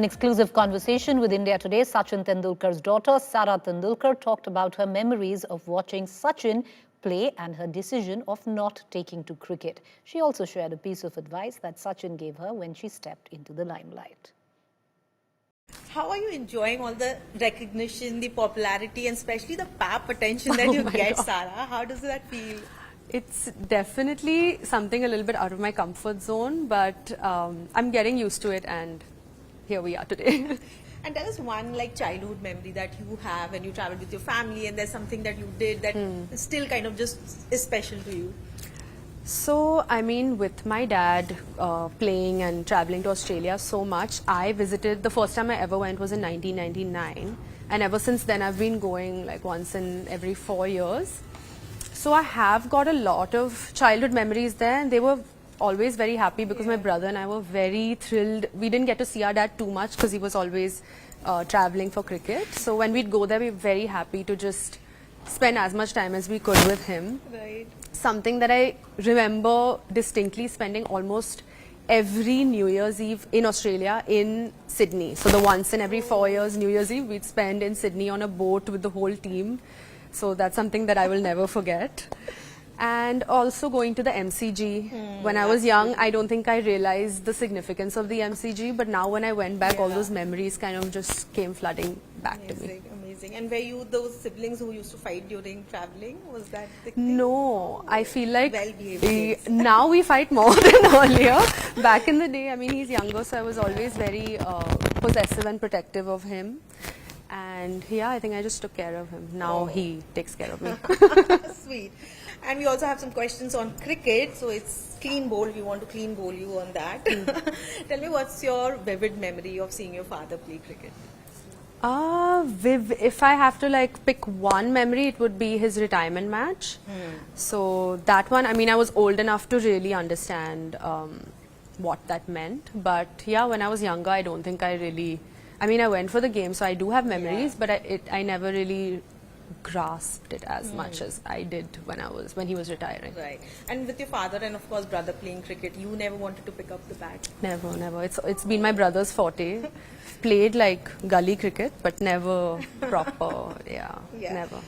An exclusive conversation with India Today, Sachin Tendulkar's daughter, Sara Tendulkar, talked about her memories of watching Sachin play and her decision of not taking to cricket. She also shared a piece of advice that Sachin gave her when she stepped into the limelight. How are you enjoying all the recognition, the popularity, and especially the pap attention that you get, Sara? How does that feel? It's definitely something a little bit out of my comfort zone, but I'm getting used to it, and here we are today. And tell us one childhood memory that you have when you traveled with your family, and there's something that you did that still kind of just is special to you. So, I mean, with my dad playing and traveling to Australia so much, I visited, the first time I ever went was in 1999. And ever since then, I've been going like once in every 4 years. So I have got a lot of childhood memories there, and they were always very happy because my brother and I were very thrilled. We didn't get to see our dad too much because he was always traveling for cricket. So when we'd go there, we were very happy to just spend as much time as we could with him. Right. Something that I remember distinctly spending almost every New Year's Eve in Australia in Sydney. So the once in every 4 years New Year's Eve we'd spend in Sydney on a boat with the whole team. So that's something that I will never forget. And also going to the MCG. When I was young, I don't think I realized the significance of the MCG, but now when I went back, all those memories kind of just came flooding back to me. Amazing. And were you those siblings who used to fight during traveling? Was that the thing? No, I feel like well-behaved now we fight more than earlier. Back in the day, I mean, he's younger, so I was always very possessive and protective of him. And yeah, I think I just took care of him. Now he takes care of me. Sweet. And we also have some questions on cricket. So it's clean bowl. We want to clean bowl you on that. Tell me, what's your vivid memory of seeing your father play cricket? If I have to pick one memory, it would be his retirement match. So that one, I mean, I was old enough to really understand what that meant. But yeah, when I was younger, I don't think I really, I mean, I went for the game, so I do have memories, but I never really grasped it as much as I did when he was retiring. Right. And with your father and of course brother playing cricket, you never wanted to pick up the bat? Never, never. It's been my brother's forte. Played like gully cricket, but never proper, never.